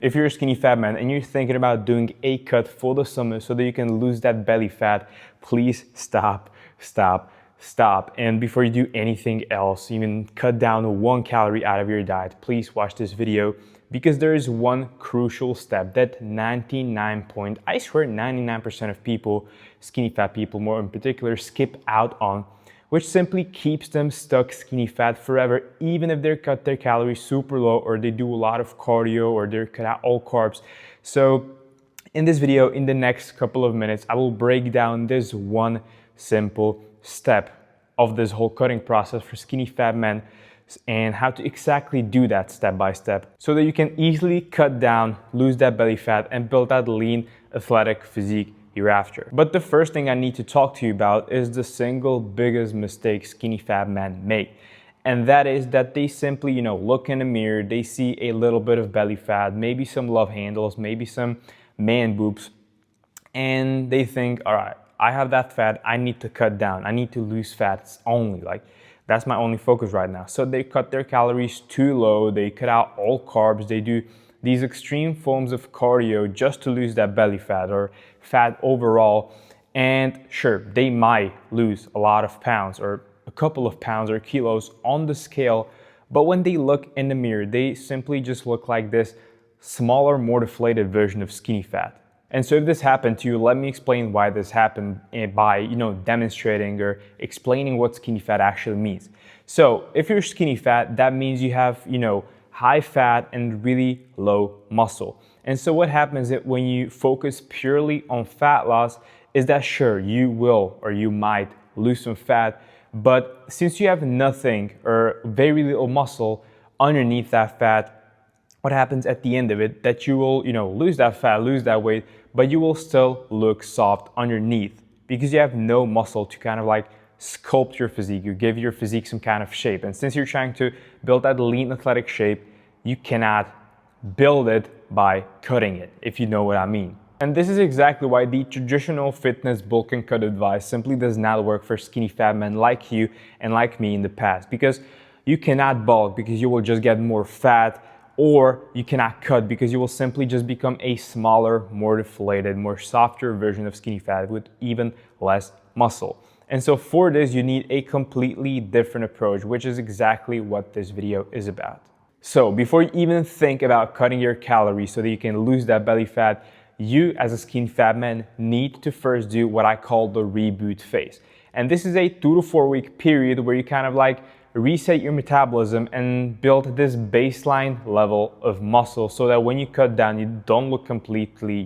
If you're a skinny fat man and you're thinking about doing a cut for the summer so that you can lose that belly fat, please stop. And before you do anything else, even cut down 1 calorie out of your diet, please watch this video, because there is one crucial step that 99% of people, skinny fat people more in particular, skip out on, which simply keeps them stuck skinny fat forever, even if they cut their calories super low or they do a lot of cardio or they cut out all carbs. So in this video, in the next couple of minutes, I will break down this one simple step of this whole cutting process for skinny fat men and how to exactly do that step by step so that you can easily cut down, lose that belly fat, and build that lean, athletic physique hereafter. But the first thing I need to talk to you about is the single biggest mistake skinny fat men make. And that is that they simply, look in the mirror, they see a little bit of belly fat, maybe some love handles, maybe some man boobs, and they think, all right, I have that fat, I need to cut down, I need to lose fats only, that's my only focus right now. So they cut their calories too low, they cut out all carbs, they do these extreme forms of cardio just to lose that belly fat or fat overall. And sure, they might lose a lot of pounds or a couple of pounds or kilos on the scale, but when they look in the mirror, they simply just look like this smaller, more deflated version of skinny fat. And so if this happened to you, let me explain why this happened by, demonstrating or explaining what skinny fat actually means. So if you're skinny fat, that means you have, high fat and really low muscle. And so what happens is when you focus purely on fat loss is that sure, you will or you might lose some fat, but since you have nothing or very little muscle underneath that fat, what happens at the end of it, that you will, lose that fat, lose that weight, but you will still look soft underneath because you have no muscle to kind of sculpt your physique. You give your physique some kind of shape. And since you're trying to build that lean athletic shape, you cannot build it by cutting it, if you know what I mean. And this is exactly why the traditional fitness bulk and cut advice simply does not work for skinny fat men like you and like me in the past, because you cannot bulk because you will just get more fat, or you cannot cut because you will simply just become a smaller, more deflated, more softer version of skinny fat with even less muscle. And so for this, you need a completely different approach, which is exactly what this video is about. So before you even think about cutting your calories so that you can lose that belly fat, you as a skinny fat man need to first do what I call the reboot phase. And this is a 2 to 4 week period where you kind of reset your metabolism and build this baseline level of muscle so that when you cut down, you don't look completely,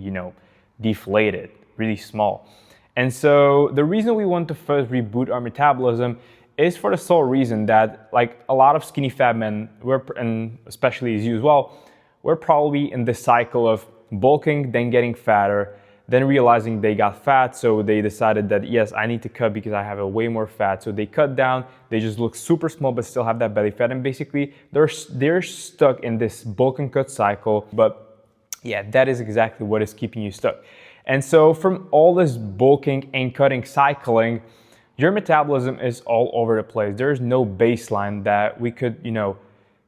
deflated, really small. And so the reason we want to first reboot our metabolism is for the sole reason that a lot of skinny fat men, and especially as you as well, we're probably in this cycle of bulking, then getting fatter, then realizing they got fat, so they decided that yes, I need to cut because I have a way more fat. So they cut down, they just look super small but still have that belly fat, and basically they're stuck in this bulk and cut cycle. But yeah, that is exactly what is keeping you stuck. And so from all this bulking and cutting cycling, your metabolism is all over the place. There's no baseline that we could,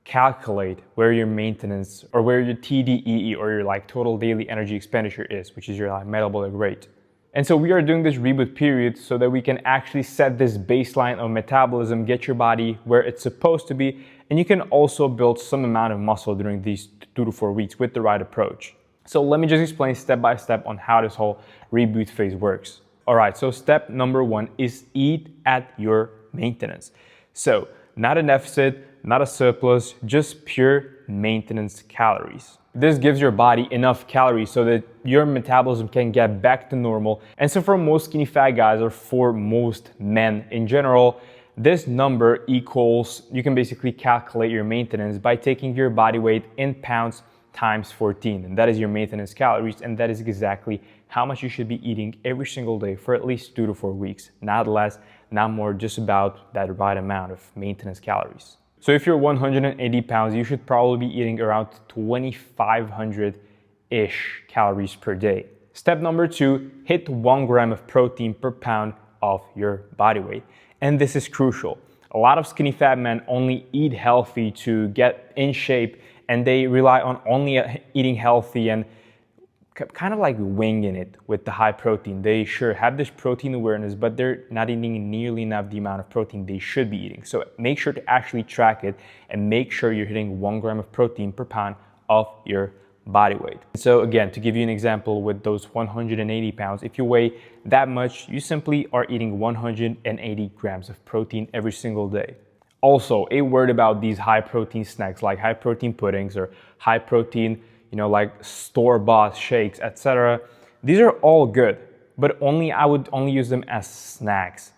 calculate where your maintenance or where your TDEE or your total daily energy expenditure is, which is your metabolic rate. And so we are doing this reboot period so that we can actually set this baseline of metabolism, get your body where it's supposed to be, and you can also build some amount of muscle during these 2 to 4 weeks with the right approach. So let me just explain step by step on how this whole reboot phase works. All right, so step number 1 is eat at your maintenance. So not a deficit, not a surplus, just pure maintenance calories. This gives your body enough calories so that your metabolism can get back to normal. And so for most skinny fat guys, or for most men in general, this number equals, you can basically calculate your maintenance by taking your body weight in pounds times 14. And that is your maintenance calories. And that is exactly how much you should be eating every single day for at least 2 to 4 weeks. Not less, not more, just about that right amount of maintenance calories. So if you're 180 pounds, you should probably be eating around 2,500-ish calories per day. Step number 2, hit 1 gram of protein per pound of your body weight. And this is crucial. A lot of skinny fat men only eat healthy to get in shape and they rely on only eating healthy and kind of like winging it with the high protein. They sure have this protein awareness, but they're not eating nearly enough the amount of protein they should be eating. So make sure to actually track it and make sure you're hitting 1 gram of protein per pound of your body weight. So again, to give you an example with those 180 pounds, if you weigh that much, you simply are eating 180 grams of protein every single day. Also, a word about these high protein snacks like high protein puddings or high protein, like store-bought shakes, etc. These are all good, but I would only use them as snacks,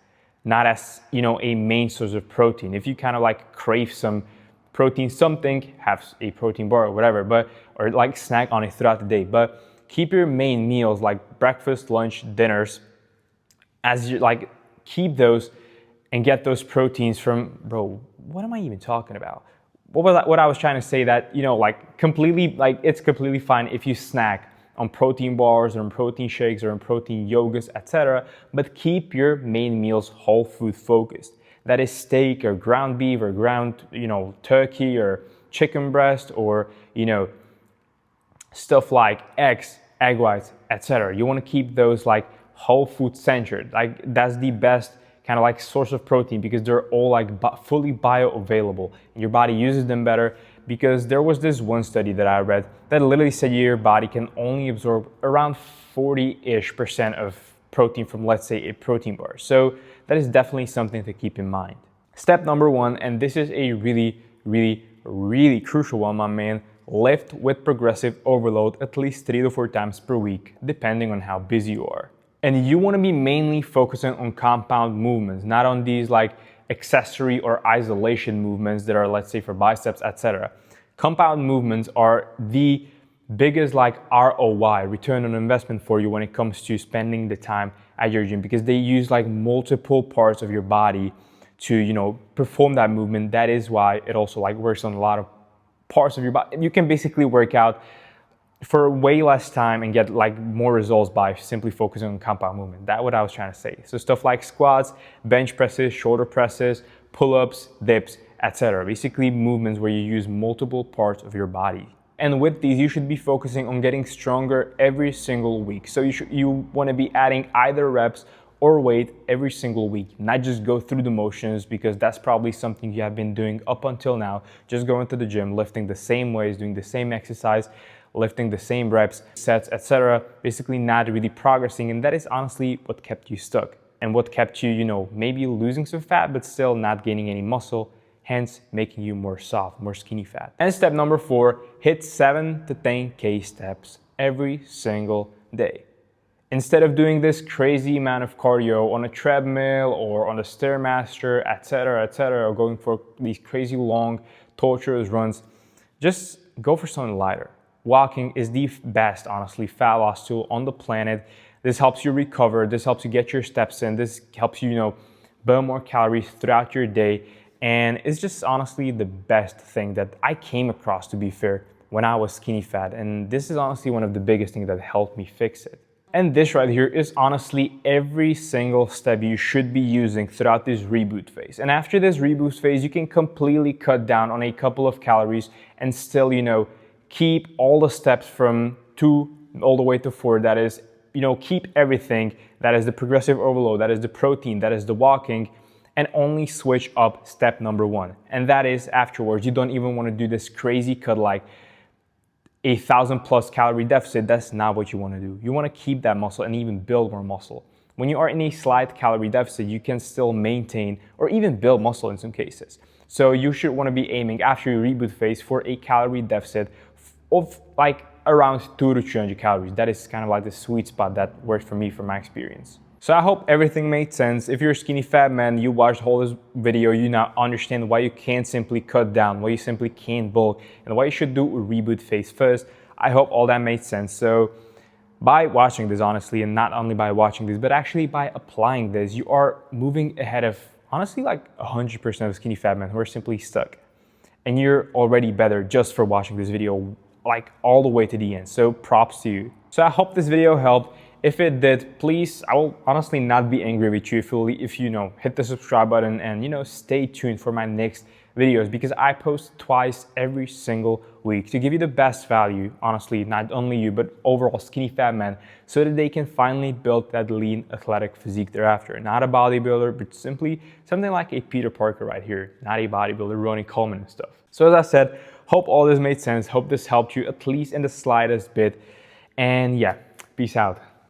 not as, a main source of protein. If you kind of like crave some protein something, have a protein bar or whatever, or like snack on it throughout the day. But keep your main meals like breakfast, lunch, dinners, as you like, keep those and get those proteins from, bro, what am I even talking about? What I was trying to say that, it's completely fine if you snack on protein bars or on protein shakes or on protein yogurts, etc. But keep your main meals whole food focused. That is steak or ground beef or ground, turkey or chicken breast or, stuff like eggs, egg whites, etc. You want to keep those like whole food centered. Like that's the best kind of like source of protein because they're all like fully bioavailable and your body uses them better, because there was this one study that I read that literally said your body can only absorb around 40-ish% of protein from, let's say, a protein bar. So that is definitely something to keep in mind. Step number 1, and this is a really, really, really crucial one, my man, lift with progressive overload at least 3 to 4 times per week, depending on how busy you are. And you want to be mainly focusing on compound movements, not on these like accessory or isolation movements that are, let's say, for biceps, etc. Compound movements are the biggest like ROI, return on investment, for you when it comes to spending the time at your gym, because they use like multiple parts of your body to, perform that movement. That is why it also like works on a lot of parts of your body. You can basically work out for way less time and get like more results by simply focusing on compound movement. That's what I was trying to say. So stuff like squats, bench presses, shoulder presses, pull-ups, dips, etc. Basically movements where you use multiple parts of your body. And with these, you should be focusing on getting stronger every single week. So you want to be adding either reps or weight every single week, not just go through the motions, because that's probably something you have been doing up until now, just going to the gym, lifting the same weights, doing the same exercise, lifting the same reps, sets, etc. Basically not really progressing, and that is honestly what kept you stuck and what kept you, maybe losing some fat but still not gaining any muscle, hence making you more soft, more skinny fat. And step number 4, hit 7 to 10K steps every single day. Instead of doing this crazy amount of cardio on a treadmill or on a Stairmaster, etc., or going for these crazy long, torturous runs, just go for something lighter. Walking is the best, honestly, fat loss tool on the planet. This helps you recover, this helps you get your steps in, this helps you, burn more calories throughout your day, and it's just honestly the best thing that I came across, to be fair, when I was skinny fat, and this is honestly one of the biggest things that helped me fix it. And this right here is honestly every single step you should be using throughout this reboot phase. And after this reboot phase, you can completely cut down on a couple of calories and still, keep all the steps from 2 all the way to 4. That is, keep everything. That is the progressive overload, that is the protein, that is the walking, and only switch up step number 1. And that is afterwards, you don't even want to do this crazy cut like 1,000+ calorie deficit. That's not what you want to do. You want to keep that muscle and even build more muscle. When you are in a slight calorie deficit, you can still maintain or even build muscle in some cases. So you should want to be aiming after your reboot phase for a calorie deficit of like around 200 to 300 calories. That is kind of like the sweet spot that works for me from my experience. So I hope everything made sense. If you're a skinny fat man, you watched the whole this video, you now understand why you can't simply cut down, why you simply can't bulk, and why you should do a reboot phase first. I hope all that made sense. So by watching this, honestly, and not only by watching this, but actually by applying this, you are moving ahead of honestly like 100% of skinny fat men who are simply stuck. And you're already better just for watching this video like all the way to the end. So props to you. So I hope this video helped. If it did, please, I will honestly not be angry with you if you know, hit the subscribe button and, you know, stay tuned for my next videos, because I post twice every single week to give you the best value, honestly, not only you, but overall skinny fat men, so that they can finally build that lean athletic physique thereafter. Not a bodybuilder, but simply something like a Peter Parker right here, not a bodybuilder, Ronnie Coleman and stuff. So as I said, hope all this made sense. Hope this helped you at least in the slightest bit. And yeah, peace out.